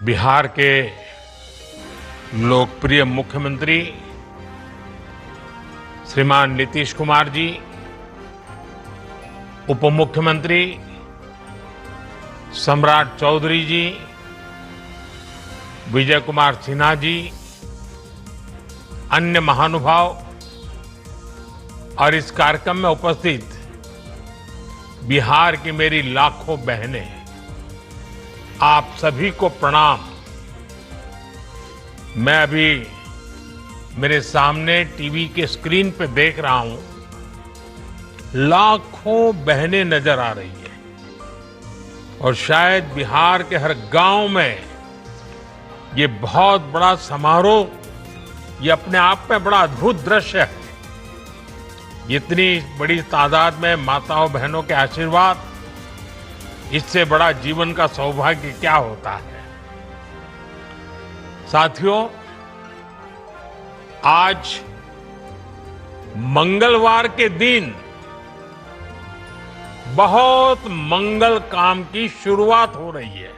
बिहार के लोकप्रिय मुख्यमंत्री श्रीमान नीतीश कुमार जी, उप मुख्यमंत्री सम्राट चौधरी जी, विजय कुमार सिन्हा जी, अन्य महानुभाव और इस कार्यक्रम में उपस्थित बिहार की मेरी लाखों बहनें, आप सभी को प्रणाम। मैं अभी मेरे सामने टीवी के स्क्रीन पे देख रहा हूं, लाखों बहनें नजर आ रही हैं और शायद बिहार के हर गांव में ये बहुत बड़ा समारोह, ये अपने आप में बड़ा अद्भुत दृश्य है। इतनी बड़ी तादाद में माताओं बहनों के आशीर्वाद, इससे बड़ा जीवन का सौभाग्य क्या होता है। साथियों, आज मंगलवार के दिन बहुत मंगल काम की शुरुआत हो रही है।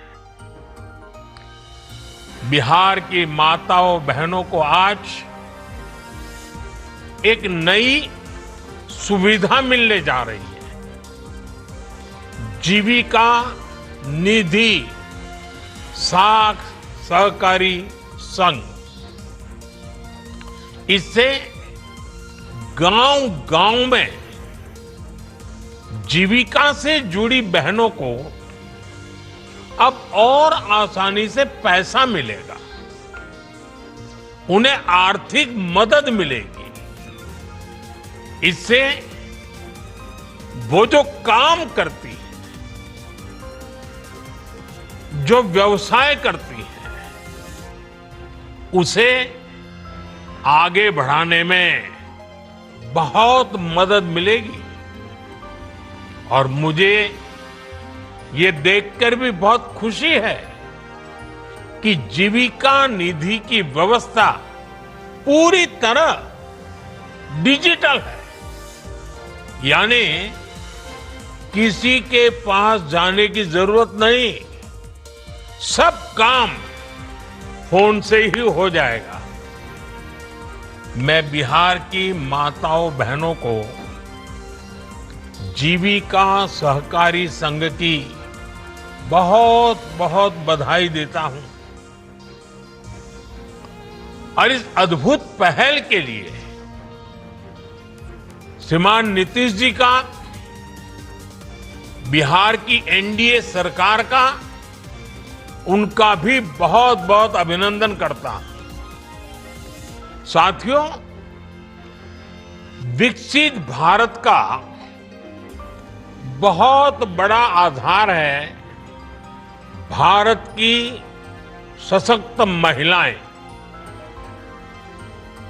बिहार की माताओं बहनों को आज एक नई सुविधा मिलने जा रही है। जीविका निधि साख सहकारी संघ। इससे गांव-गांव में जीविका से जुड़ी बहनों को अब और आसानी से पैसा मिलेगा, उन्हें आर्थिक मदद मिलेगी। इससे वो जो काम करती है, जो व्यवसाय करती है, उसे आगे बढ़ाने में बहुत मदद मिलेगी। और मुझे ये देखकर भी बहुत खुशी है कि जीविका निधि की व्यवस्था पूरी तरह डिजिटल है। यानी किसी के पास जाने की जरूरत नहीं, सब काम फोन से ही हो जाएगा। मैं बिहार की माताओं बहनों को जीविका सहकारी संघ की बहुत बहुत बधाई देता हूं और इस अद्भुत पहल के लिए श्रीमान नीतीश जी का, बिहार की एनडीए सरकार का, उनका भी बहुत बहुत अभिनंदन करता हूं। साथियों, विकसित भारत का बहुत बड़ा आधार है भारत की सशक्त महिलाएं।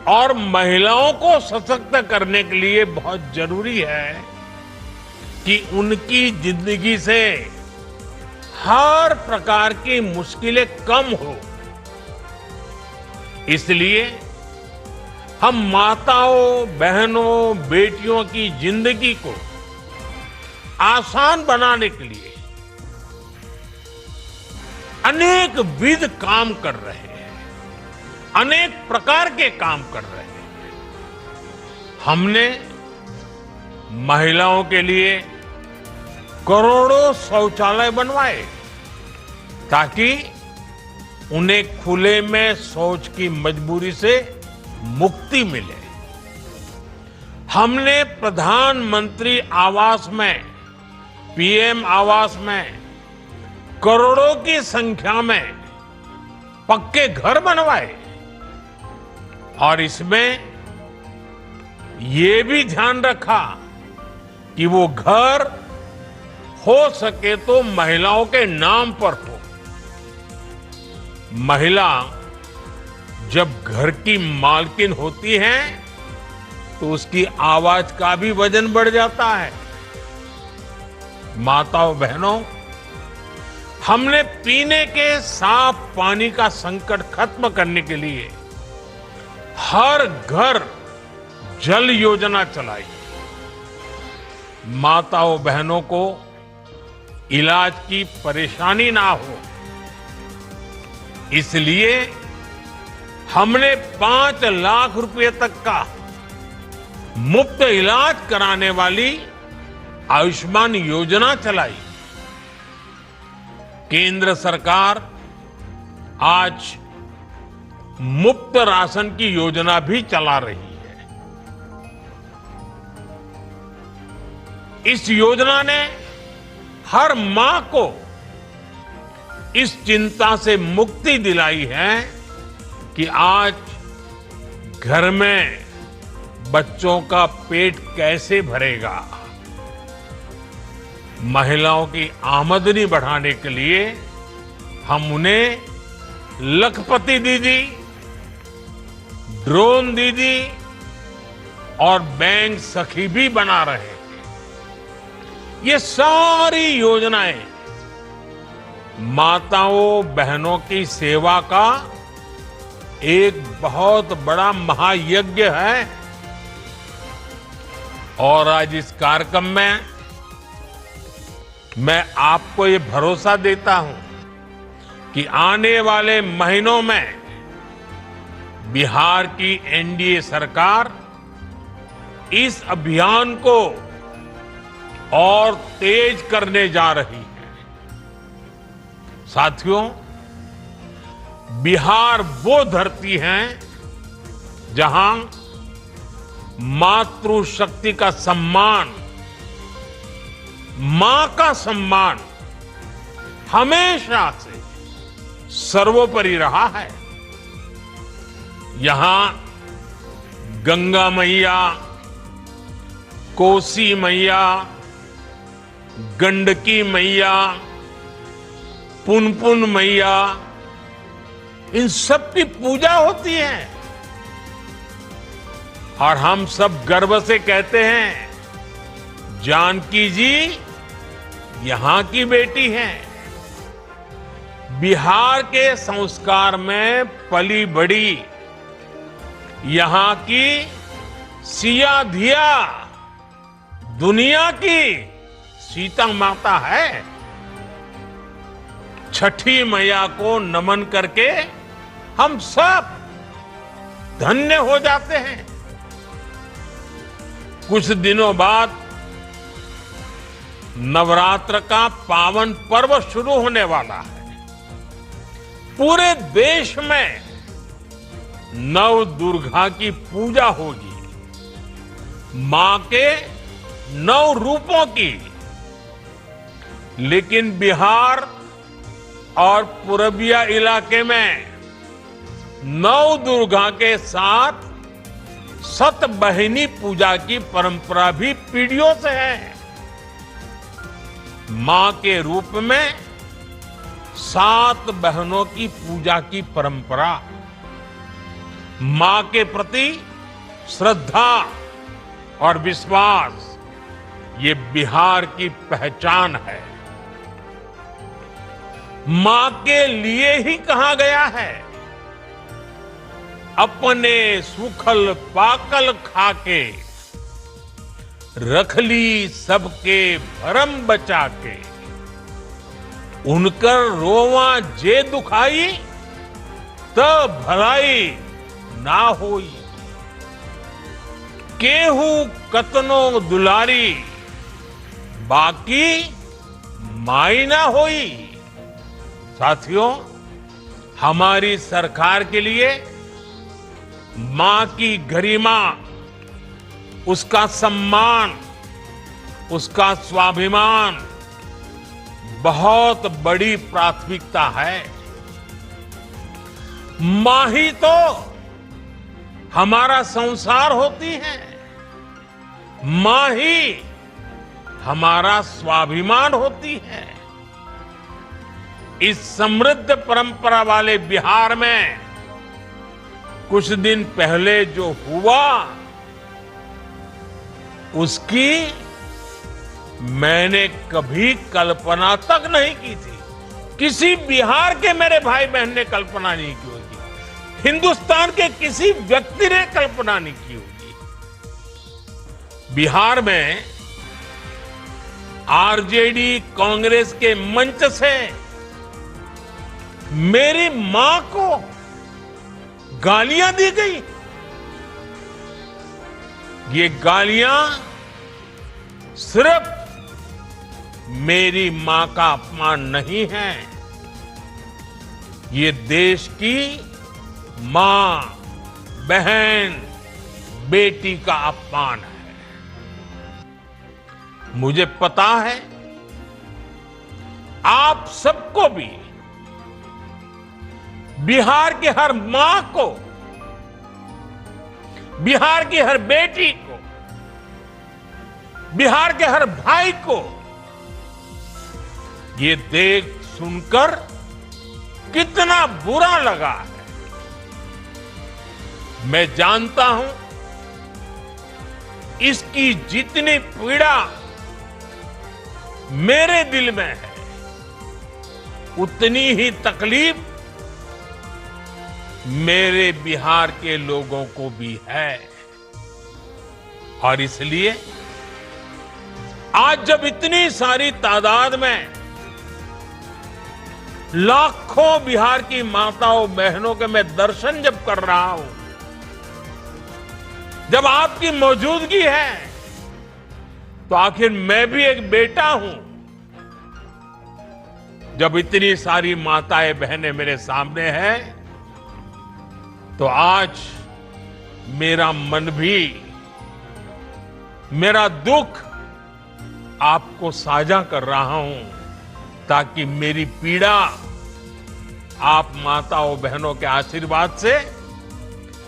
और महिलाओं को सशक्त करने के लिए बहुत जरूरी है कि उनकी जिंदगी से हर प्रकार की मुश्किलें कम हो। इसलिए हम माताओं बहनों बेटियों की जिंदगी को आसान बनाने के लिए अनेक विध काम कर रहे हैं, अनेक प्रकार के काम कर रहे हैं। हमने महिलाओं के लिए करोड़ों शौचालय बनवाए ताकि उन्हें खुले में शौच की मजबूरी से मुक्ति मिले। हमने प्रधानमंत्री आवास में, पीएम आवास में करोड़ों की संख्या में पक्के घर बनवाए और इसमें ये भी ध्यान रखा कि वो घर हो सके तो महिलाओं के नाम पर हो। महिला जब घर की मालकिन होती है तो उसकी आवाज का भी वजन बढ़ जाता है। माताओं बहनों, हमने पीने के साफ पानी का संकट खत्म करने के लिए हर घर जल योजना चलाई। माताओं बहनों को इलाज की परेशानी ना हो, इसलिए हमने 5 लाख रुपए तक का मुफ्त इलाज कराने वाली आयुष्मान योजना चलाई। केंद्र सरकार आज मुफ्त राशन की योजना भी चला रही है। इस योजना ने हर मां को इस चिंता से मुक्ति दिलाई है कि आज घर में बच्चों का पेट कैसे भरेगा। महिलाओं की आमदनी बढ़ाने के लिए हम उन्हें लखपति दीदी, ड्रोन दीदी और बैंक सखी भी बना रहे हैं। ये सारी योजनाएं माताओं बहनों की सेवा का एक बहुत बड़ा महायज्ञ है। और आज इस कार्यक्रम में मैं आपको ये भरोसा देता हूं कि आने वाले महीनों में बिहार की एनडीए सरकार इस अभियान को और तेज करने जा रही है। साथियों, बिहार वो धरती है जहां मातृशक्ति का सम्मान, मां का सम्मान हमेशा से सर्वोपरि रहा है। यहां गंगा मैया, कोसी मैया, गंडकी मैया, पुनपुन मैया, इन सब की पूजा होती है। और हम सब गर्व से कहते हैं, जानकी जी यहां की बेटी हैं। बिहार के संस्कार में पली बड़ी यहां की सिया धिया दुनिया की सीता माता है। छठी मैया को नमन करके हम सब धन्य हो जाते हैं। कुछ दिनों बाद नवरात्र का पावन पर्व शुरू होने वाला है। पूरे देश में नव दुर्गा की पूजा होगी, मां के 9 रूपों की। लेकिन बिहार और पूर्विया इलाके में नव दुर्गा के साथ सतबहिनी पूजा की परंपरा भी पीढ़ियों से है। मां के रूप में 7 बहनों की पूजा की परंपरा, मां के प्रति श्रद्धा और विश्वास, ये बिहार की पहचान है। मां के लिए ही कहा गया है, अपने सुखल पाकल खाके, रख ली सबके भरम बचा के। उनकर रोवा जे दुखाई, तब भलाई ना होई। केहू कतनो दुलारी, बाकी माई ना होई। साथियों, हमारी सरकार के लिए मां की गरिमा, उसका सम्मान, उसका स्वाभिमान बहुत बड़ी प्राथमिकता है। मां ही तो हमारा संसार होती है, मां ही हमारा स्वाभिमान होती है। इस समृद्ध परंपरा वाले बिहार में कुछ दिन पहले जो हुआ, उसकी मैंने कभी कल्पना तक नहीं की थी। किसी बिहार के मेरे भाई बहन ने कल्पना नहीं की होगी, हिंदुस्तान के किसी व्यक्ति ने कल्पना नहीं की होगी। बिहार में आरजेडी कांग्रेस के मंच से मेरी मां को गालियां दी गई। ये गालियां सिर्फ मेरी मां का अपमान नहीं है, ये देश की मां, बहन, बेटी का अपमान है। मुझे पता है आप सबको भी, बिहार की हर मां को, बिहार की हर बेटी को, बिहार के हर भाई को ये देख सुनकर कितना बुरा लगा है। मैं जानता हूं इसकी जितनी पीड़ा मेरे दिल में है, उतनी ही तकलीफ मेरे बिहार के लोगों को भी है। और इसलिए आज जब इतनी सारी तादाद में लाखों बिहार की माताओं बहनों के मैं दर्शन जब कर रहा हूं, जब आपकी मौजूदगी है, तो आखिर मैं भी एक बेटा हूं। जब इतनी सारी माताएं बहनें मेरे सामने हैं, तो आज मेरा मन भी, मेरा दुख आपको साझा कर रहा हूं, ताकि मेरी पीड़ा आप माताओं बहनों के आशीर्वाद से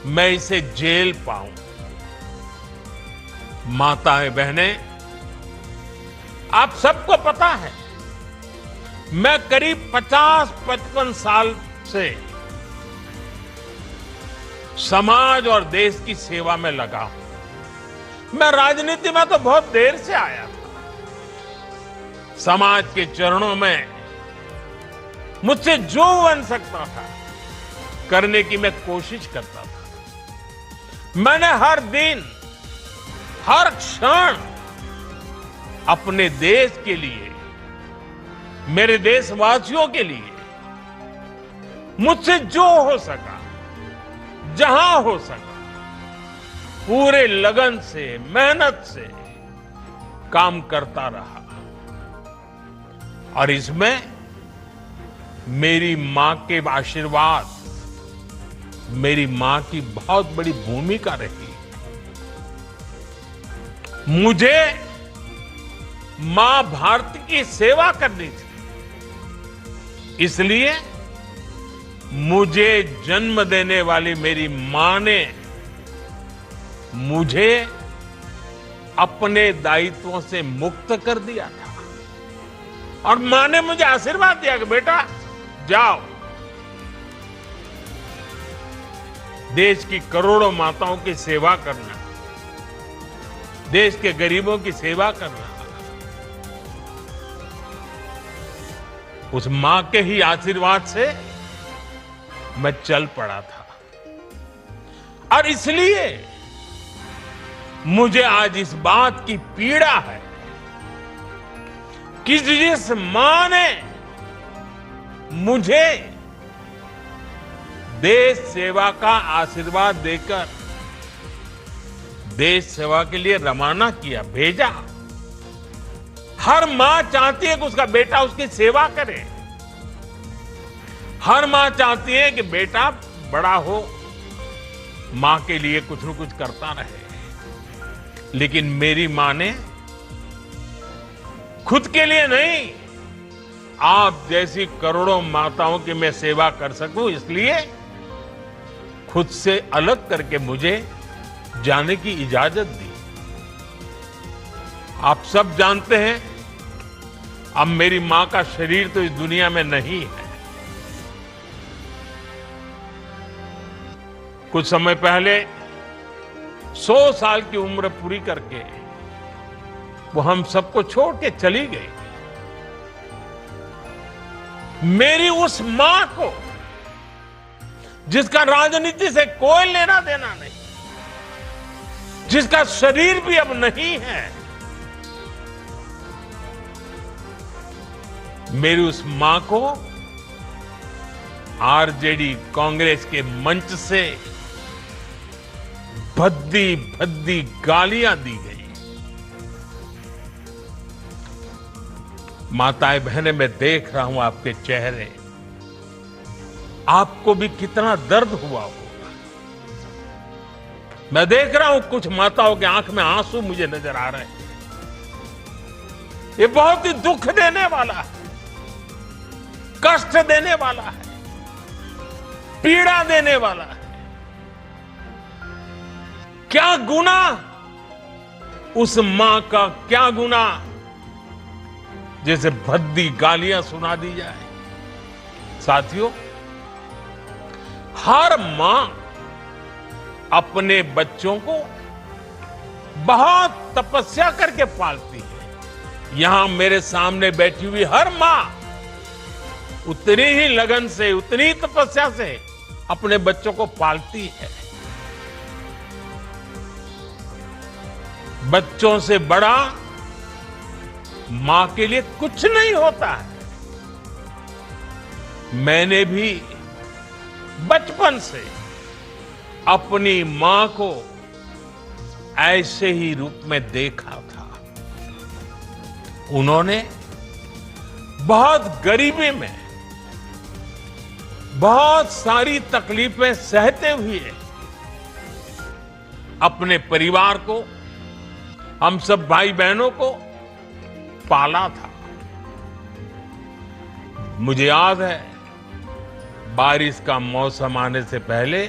मैं इसे झेल पाऊं। माताएं बहनें, आप सबको पता है मैं करीब 50-55 साल से समाज और देश की सेवा में लगा हूं। मैं राजनीति में तो बहुत देर से आया था। समाज के चरणों में मुझसे जो बन सकता था करने की मैं कोशिश करता था। मैंने हर दिन, हर क्षण अपने देश के लिए, मेरे देशवासियों के लिए मुझसे जो हो सका, जहां हो सका, पूरे लगन से, मेहनत से काम करता रहा। और इसमें मेरी मां के आशीर्वाद, मेरी मां की बहुत बड़ी भूमिका रही। मुझे मां भारती की सेवा करनी थी, इसलिए मुझे जन्म देने वाली मेरी मां ने मुझे अपने दायित्वों से मुक्त कर दिया था। और मां ने मुझे आशीर्वाद दिया कि बेटा जाओ, देश की करोड़ों माताओं की सेवा करना, देश के गरीबों की सेवा करना। उस मां के ही आशीर्वाद से मैं चल पड़ा था। और इसलिए मुझे आज इस बात की पीड़ा है कि जिस मां ने मुझे देश सेवा का आशीर्वाद देकर देश सेवा के लिए रवाना किया, भेजा। हर मां चाहती है कि उसका बेटा उसकी सेवा करे। हर मां चाहती है कि बेटा बड़ा हो, मां के लिए कुछ न कुछ करता रहे। लेकिन मेरी मां ने खुद के लिए नहीं, आप जैसी करोड़ों माताओं की मैं सेवा कर सकूं, इसलिए खुद से अलग करके मुझे जाने की इजाजत दी। आप सब जानते हैं, अब मेरी मां का शरीर तो इस दुनिया में नहीं है। कुछ समय पहले 100 साल की उम्र पूरी करके वो हम सबको छोड़ के चली गई। मेरी उस मां को, जिसका राजनीति से कोई लेना देना नहीं, जिसका शरीर भी अब नहीं है, मेरी उस मां को आरजेडी कांग्रेस के मंच से भद्दी भद्दी गालियां दी गई। माताएं बहनें, मैं देख रहा हूं आपके चेहरे, आपको भी कितना दर्द हुआ होगा। मैं देख रहा हूं कुछ माताओं के आंख में आंसू मुझे नजर आ रहे हैं। ये बहुत ही दुख देने वाला है, कष्ट देने वाला है, पीड़ा देने वाला है। क्या गुना उस मां का, क्या गुना जैसे भद्दी गालियां सुना दी जाए। साथियों, हर मां अपने बच्चों को बहुत तपस्या करके पालती है। यहां मेरे सामने बैठी हुई हर मां उतनी ही लगन से, उतनी ही तपस्या से अपने बच्चों को पालती है। बच्चों से बड़ा मां के लिए कुछ नहीं होता है। मैंने भी बचपन से अपनी मां को ऐसे ही रूप में देखा था। उन्होंने बहुत गरीबी में बहुत सारी तकलीफें सहते हुए अपने परिवार को, हम सब भाई बहनों को पाला था। मुझे याद है, बारिश का मौसम आने से पहले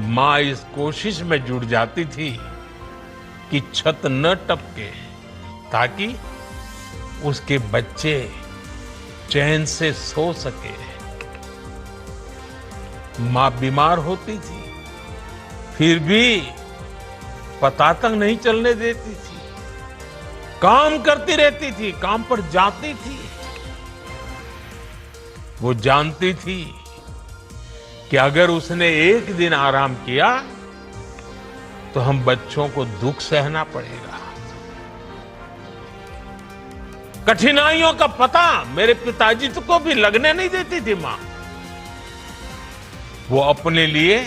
मां इस कोशिश में जुट जाती थी कि छत न टपके, ताकि उसके बच्चे चैन से सो सके। मां बीमार होती थी, फिर भी पता तक नहीं चलने देती थी, काम करती रहती थी, काम पर जाती थी। वो जानती थी कि अगर उसने एक दिन आराम किया तो हम बच्चों को दुख सहना पड़ेगा। कठिनाइयों का पता मेरे पिताजी को भी लगने नहीं देती थी मां। वो अपने लिए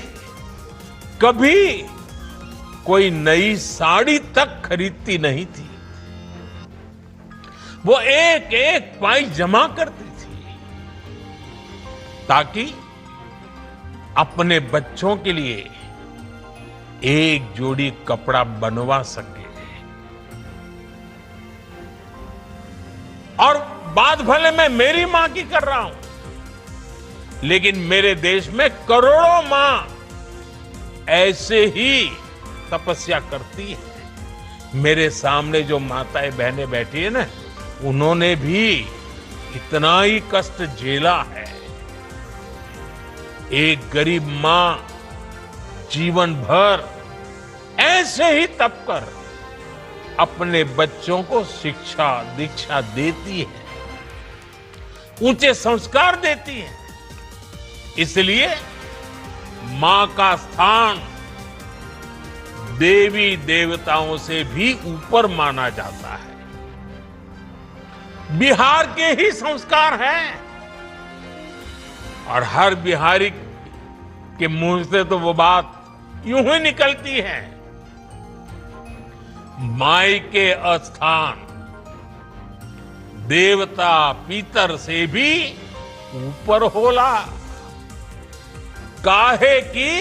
कभी कोई नई साड़ी तक खरीदती नहीं थी। वो एक एक पाई जमा करती थी ताकि अपने बच्चों के लिए एक जोड़ी कपड़ा बनवा सके। और बात भले मैं मेरी मां की कर रहा हूं, लेकिन मेरे देश में करोड़ों मां ऐसे ही तपस्या करती है। मेरे सामने जो माताएं बहनें बैठी है ना, उन्होंने भी इतना ही कष्ट झेला है। एक गरीब मां जीवन भर ऐसे ही तप कर अपने बच्चों को शिक्षा दीक्षा देती है, ऊंचे संस्कार देती है। इसलिए मां का स्थान देवी देवताओं से भी ऊपर माना जाता है। बिहार के ही संस्कार हैं, और हर बिहारी के मुंह से तो वो बात यूं ही निकलती है, माई के स्थान देवता पितर से भी ऊपर होला। काहे की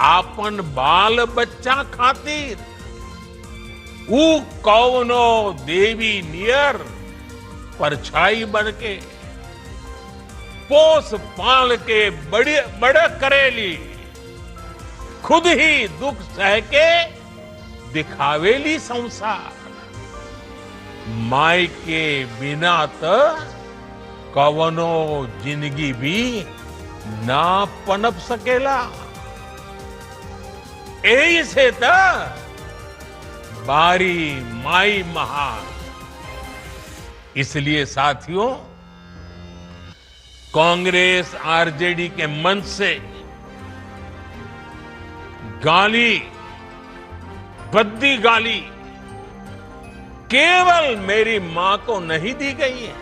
आपन बाल बच्चा खातिर ऊ कौनो देवी नियर परछाई बन के पोस पाल के बड़े करेली, खुद ही दुख सह के दिखावेली संसार। माई के बिना तो कवनो जिंदगी भी ना पनप सकेला। यही से तो बारी माई महान। इसलिए साथियों, कांग्रेस आरजेडी के मंच से गाली, भद्दी गाली केवल मेरी मां को नहीं दी गई है,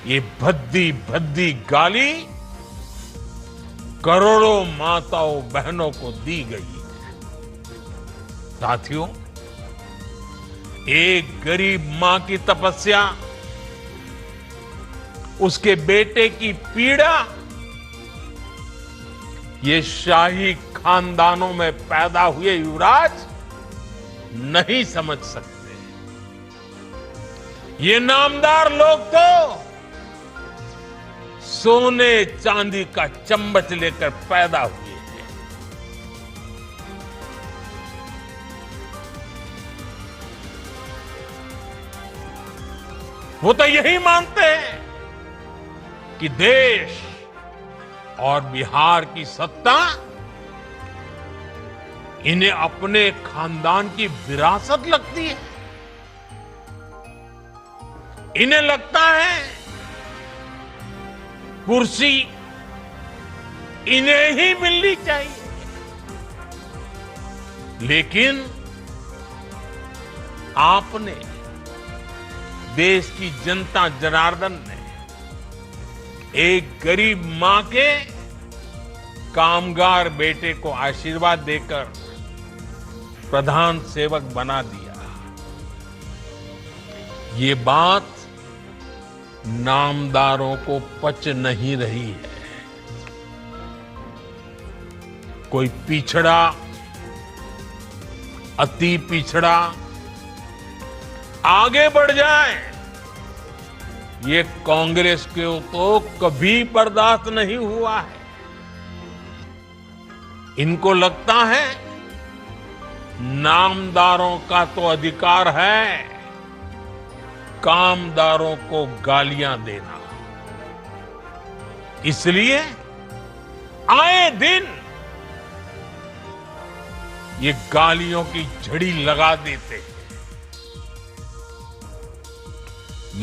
ये भद्दी भद्दी गाली करोड़ों माताओं बहनों को दी गई है। साथियों, एक गरीब मां की तपस्या, उसके बेटे की पीड़ा, ये शाही खानदानों में पैदा हुए युवराज नहीं समझ सकते। ये नामदार लोग तो सोने चांदी का चम्मच लेकर पैदा हुए हैं। वो तो यही मानते हैं कि देश और बिहार की सत्ता इन्हें अपने खानदान की विरासत लगती है। इन्हें लगता है कुर्सी इन्हें ही मिलनी चाहिए। लेकिन आपने, देश की जनता जनार्दन ने एक गरीब मां के कामगार बेटे को आशीर्वाद देकर प्रधान सेवक बना दिया। ये बात नामदारों को पच नहीं रही है। कोई पिछड़ा, अति पिछड़ा आगे बढ़ जाए, ये कांग्रेस को तो कभी बर्दाश्त नहीं हुआ है। इनको लगता है नामदारों का तो अधिकार है कामदारों को गालियां देना। इसलिए आए दिन ये गालियों की झड़ी लगा देते हैं।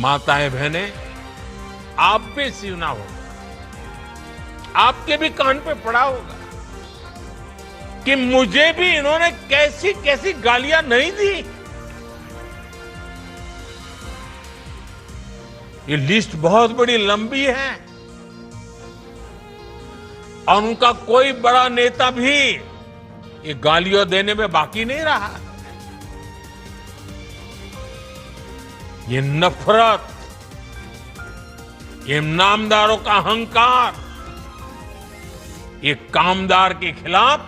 माताएं बहनें, आप भी सुना होगा, आपके भी कान पे पड़ा होगा कि मुझे भी इन्होंने कैसी कैसी गालियां नहीं दी। ये लिस्ट बहुत बड़ी लंबी है और उनका कोई बड़ा नेता भी ये गालियां देने में बाकी नहीं रहा। ये नफरत, ये नामदारों का अहंकार, ये कामदार के खिलाफ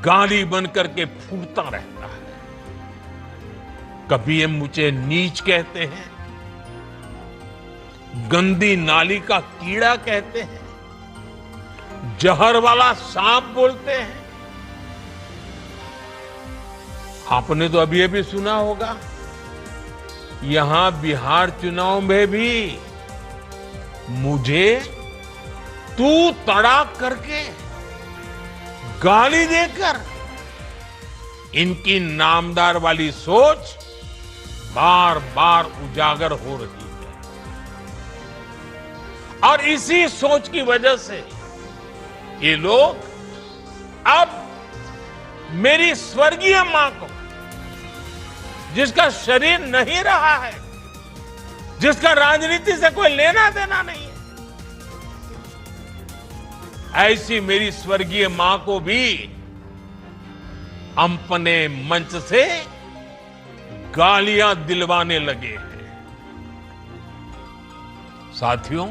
गाली बनकर के फूटता रहता है। कभी ये मुझे नीच कहते हैं, गंदी नाली का कीड़ा कहते हैं, जहर वाला सांप बोलते हैं। आपने तो अभी सुना होगा, यहां बिहार चुनाव में भी मुझे तू तड़ाक करके गाली देकर इनकी नामदार वाली सोच बार बार उजागर हो रही है। और इसी सोच की वजह से ये लोग अब मेरी स्वर्गीय मां को, जिसका शरीर नहीं रहा है, जिसका राजनीति से कोई लेना देना नहीं है, ऐसी मेरी स्वर्गीय मां को भी अपने मंच से गालियां दिलवाने लगे हैं। साथियों,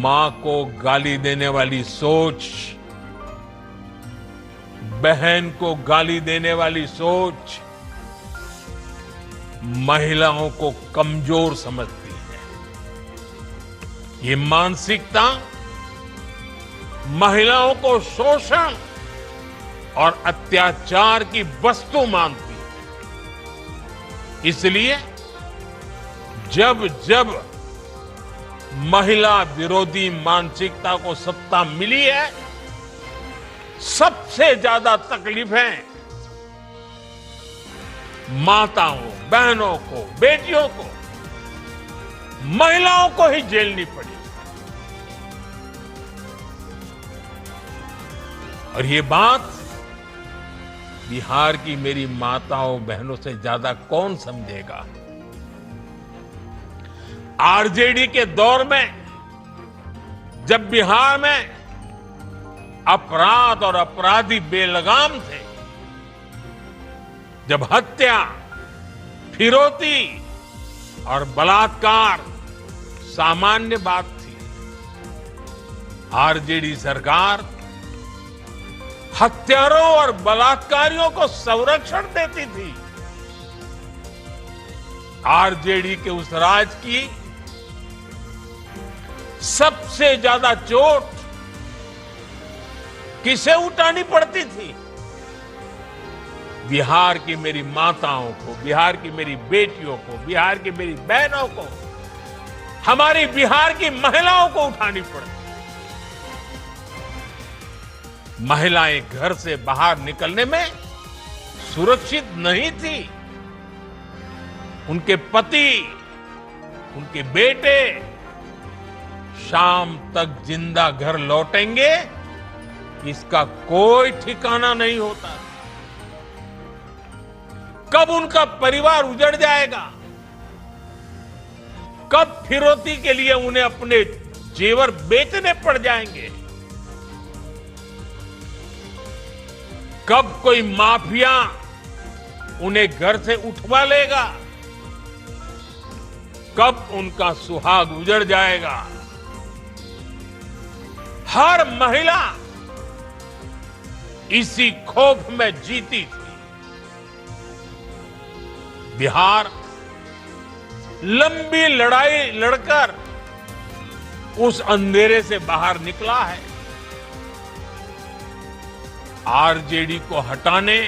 मां को गाली देने वाली सोच, बहन को गाली देने वाली सोच महिलाओं को कमजोर समझती है। ये मानसिकता महिलाओं को शोषण और अत्याचार की वस्तु मानती है। इसलिए जब जब महिला विरोधी मानसिकता को सत्ता मिली है, सबसे ज्यादा तकलीफें माताओं, बहनों को, बेटियों को, महिलाओं को ही झेलनी पड़ी। और ये बात बिहार की मेरी माताओं, बहनों से ज्यादा कौन समझेगा। आरजेडी के दौर में जब बिहार में अपराध और अपराधी बेलगाम थे, जब हत्या, फिरौती और बलात्कार सामान्य बात थी, आरजेडी सरकार हत्यारों और बलात्कारियों को संरक्षण देती थी। आरजेडी के उस राज की सबसे ज्यादा चोट किसे उठानी पड़ती थी? बिहार की मेरी माताओं को, बिहार की मेरी बेटियों को, बिहार की मेरी बहनों को, हमारी बिहार की महिलाओं को उठानी पड़ती। महिलाएं घर से बाहर निकलने में सुरक्षित नहीं थी। उनके पति, उनके बेटे शाम तक जिंदा घर लौटेंगे, इसका कोई ठिकाना नहीं होता। कब उनका परिवार उजड़ जाएगा, कब फिरौती के लिए उन्हें अपने जेवर बेचने पड़ जाएंगे, कब कोई माफिया उन्हें घर से उठवा लेगा, कब उनका सुहाग उजड़ जाएगा। हर महिला इसी खौफ में जीती थी। बिहार लंबी लड़ाई लड़कर उस अंधेरे से बाहर निकला है। आरजेडी को हटाने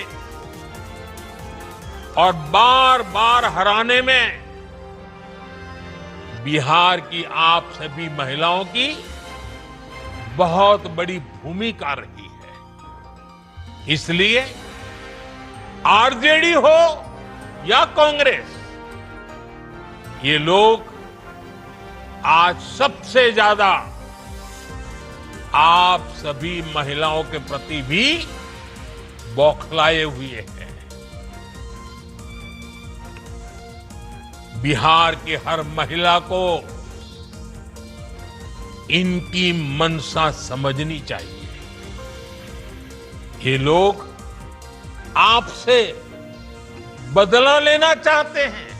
और बार बार हराने में बिहार की आप सभी महिलाओं की बहुत बड़ी भूमिका रही है। इसलिए आरजेडी हो या कांग्रेस, ये लोग आज सबसे ज्यादा आप सभी महिलाओं के प्रति भी बौखलाए हुए हैं। बिहार की हर महिला को इनकी मंशा समझनी चाहिए। ये लोग आपसे बदला लेना चाहते हैं।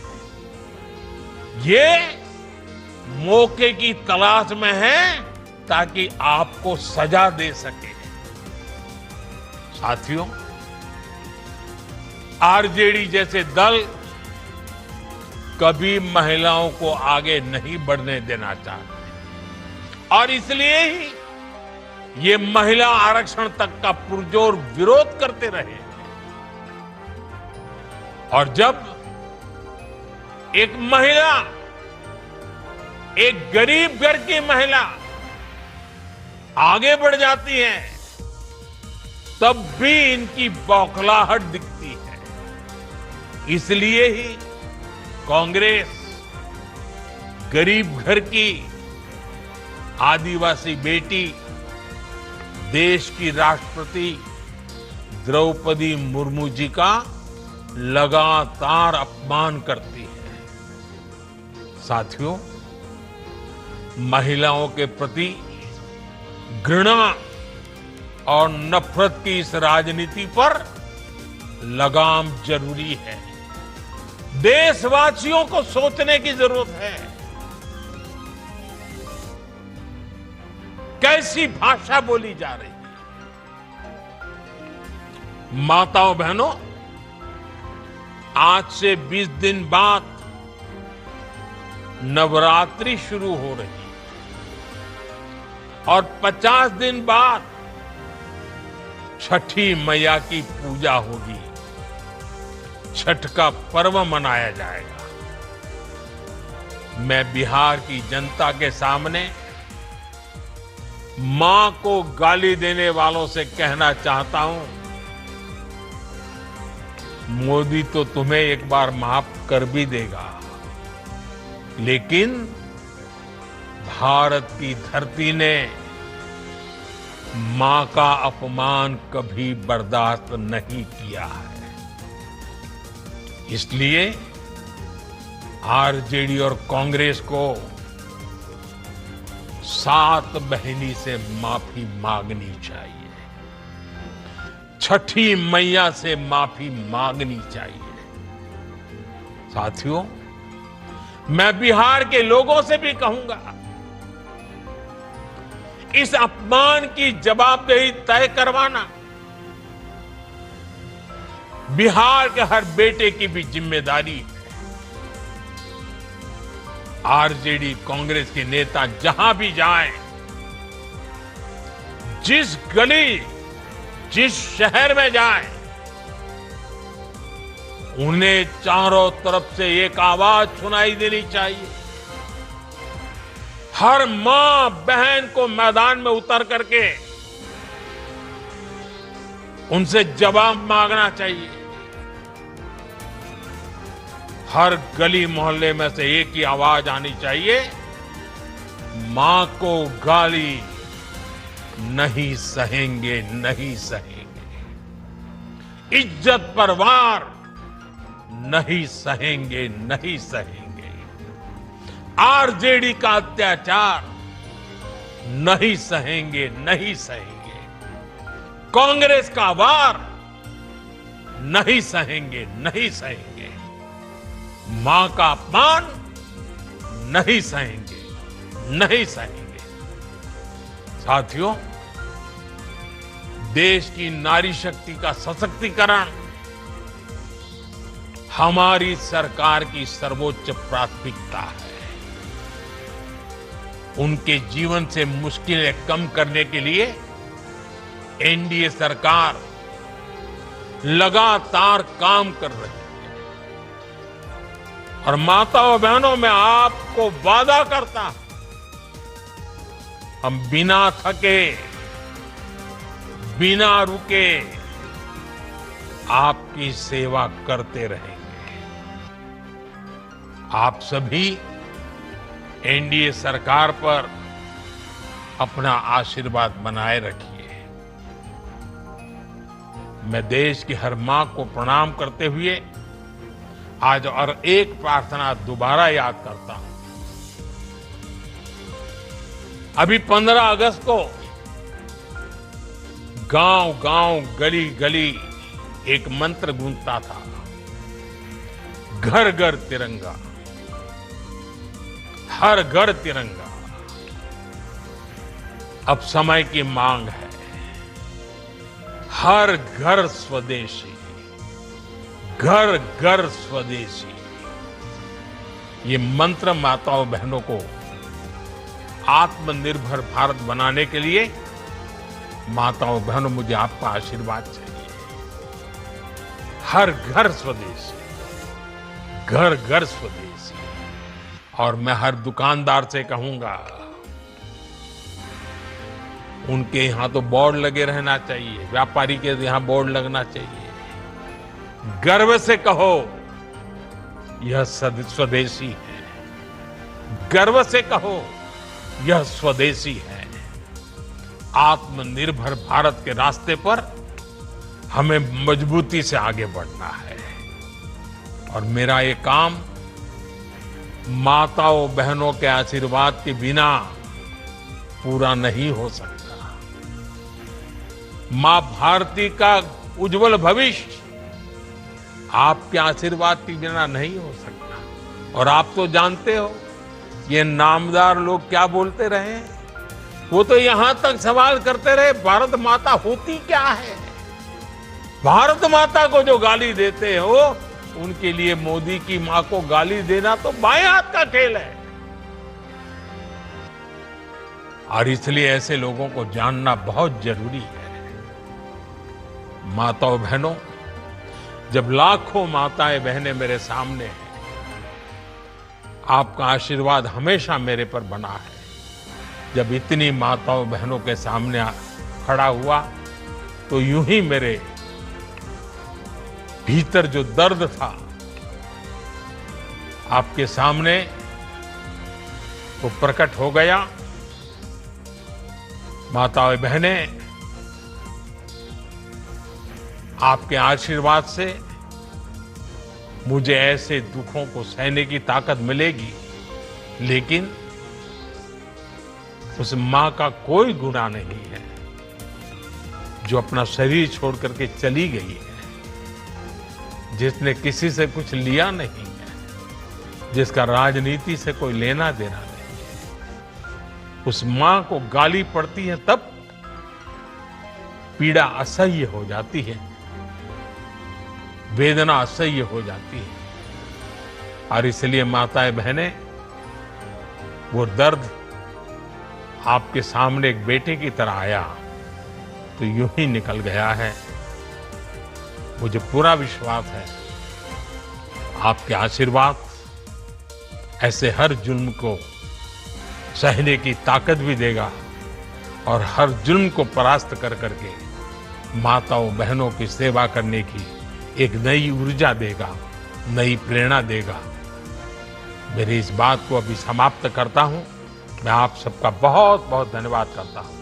ये मौके की तलाश में हैं ताकि आपको सजा दे सके। साथियों, आरजेडी जैसे दल कभी महिलाओं को आगे नहीं बढ़ने देना चाहते और इसलिए ही ये महिला आरक्षण तक का पुरजोर विरोध करते रहे। और जब एक महिला, एक गरीब घर की महिला आगे बढ़ जाती है, तब भी इनकी बौखलाहट दिखती है। इसलिए ही कांग्रेस गरीब घर की आदिवासी बेटी, देश की राष्ट्रपति द्रौपदी मुर्मू जी का लगातार अपमान करती है। साथियों, महिलाओं के प्रति घृणा और नफरत की इस राजनीति पर लगाम जरूरी है। देशवासियों को सोचने की जरूरत है। कैसी भाषा बोली जा रही है? माताओं बहनों, आज से 20 दिन बाद नवरात्रि शुरू हो रही है और 50 दिन बाद छठी मैया की पूजा होगी। छठ का पर्व मनाया जाएगा। मैं बिहार की जनता के सामने मां को गाली देने वालों से कहना चाहता हूं, मोदी तो तुम्हें एक बार माफ कर भी देगा, लेकिन भारत की धरती ने मां का अपमान कभी बर्दाश्त नहीं किया है। इसलिए आरजेडी और कांग्रेस को 7 बहिनी से माफी मांगनी चाहिए, छठी मैया से माफी मांगनी चाहिए। साथियों, मैं बिहार के लोगों से भी कहूंगा, इस अपमान की जवाबदेही तय करवाना बिहार के हर बेटे की भी जिम्मेदारी है। आरजेडी कांग्रेस के नेता जहां भी जाएं, जिस गली, जिस शहर में जाएं, उन्हें चारों तरफ से एक आवाज सुनाई देनी चाहिए। हर मां बहन को मैदान में उतर करके उनसे जवाब मांगना चाहिए। हर गली मोहल्ले में से एक ही आवाज आनी चाहिए, मां को गाली नहीं सहेंगे, नहीं सहेंगे। इज्जत पर वार नहीं सहेंगे, नहीं सहेंगे। आरजेडी का अत्याचार नहीं सहेंगे, नहीं सहेंगे। कांग्रेस का वार नहीं सहेंगे, नहीं सहेंगे। मां का अपमान नहीं सहेंगे, नहीं सहेंगे। साथियों, देश की नारी शक्ति का सशक्तिकरण हमारी सरकार की सर्वोच्च प्राथमिकता है। उनके जीवन से मुश्किलें कम करने के लिए एनडीए सरकार लगातार काम कर रही है। और माताओं बहनों, मैं आपको वादा करता हूं, हम बिना थके, बिना रुके आपकी सेवा करते रहेंगे। आप सभी एनडीए सरकार पर अपना आशीर्वाद बनाए रखिए। मैं देश की हर मां को प्रणाम करते हुए आज और एक प्रार्थना दोबारा याद करता हूं। अभी 15 अगस्त को गांव गांव, गली गली एक मंत्र गूंजता था, घर घर तिरंगा, हर घर तिरंगा। अब समय की मांग है, हर घर स्वदेशी, घर घर स्वदेशी। ये मंत्र माताओं बहनों को आत्मनिर्भर भारत बनाने के लिए, माताओं बहनों, मुझे आपका आशीर्वाद चाहिए। हर घर स्वदेशी, घर घर स्वदेशी। और मैं हर दुकानदार से कहूंगा, उनके यहां तो बोर्ड लगे रहना चाहिए, व्यापारी के यहां बोर्ड लगना चाहिए। गर्व से कहो, यह स्वदेशी है। गर्व से कहो, यह स्वदेशी है। आत्मनिर्भर भारत के रास्ते पर हमें मजबूती से आगे बढ़ना है। और मेरा ये काम माताओं बहनों के आशीर्वाद के बिना पूरा नहीं हो सकता। मां भारती का उज्जवल भविष्य आपके आशीर्वाद के बिना नहीं हो सकता। और आप तो जानते हो, ये नामदार लोग क्या बोलते रहे, वो तो यहां तक सवाल करते रहे, भारत माता होती क्या है। भारत माता को जो गाली देते हो, उनके लिए मोदी की मां को गाली देना तो बाएं हाथ का खेल है। और इसलिए ऐसे लोगों को जानना बहुत जरूरी है। माताओं बहनों, जब लाखों माताएं बहनें मेरे सामने हैं, आपका आशीर्वाद हमेशा मेरे पर बना है। जब इतनी माताओं बहनों के सामने खड़ा हुआ, तो यूं ही मेरे भीतर जो दर्द था, आपके सामने वो प्रकट हो गया। माताएं बहनें, आपके आशीर्वाद से मुझे ऐसे दुखों को सहने की ताकत मिलेगी, लेकिन उस माँ का कोई गुनाह नहीं है जो अपना शरीर छोड़ करके चली गई है, जिसने किसी से कुछ लिया नहीं है, जिसका राजनीति से कोई लेना देना नहीं है। उस माँ को गाली पड़ती है तब पीड़ा असह्य हो जाती है, वेदना असह्य हो जाती है। और इसलिए माताएं बहनें, वो दर्द आपके सामने एक बेटे की तरह आया तो यूं ही निकल गया है। मुझे पूरा विश्वास है आपके आशीर्वाद ऐसे हर जुल्म को सहने की ताकत भी देगा और हर जुल्म को परास्त कर करके माताओं बहनों की सेवा करने की एक नई ऊर्जा देगा, नई प्रेरणा देगा। मेरी इस बात को अभी समाप्त करता हूं। मैं आप सबका बहुत बहुत धन्यवाद करता हूं।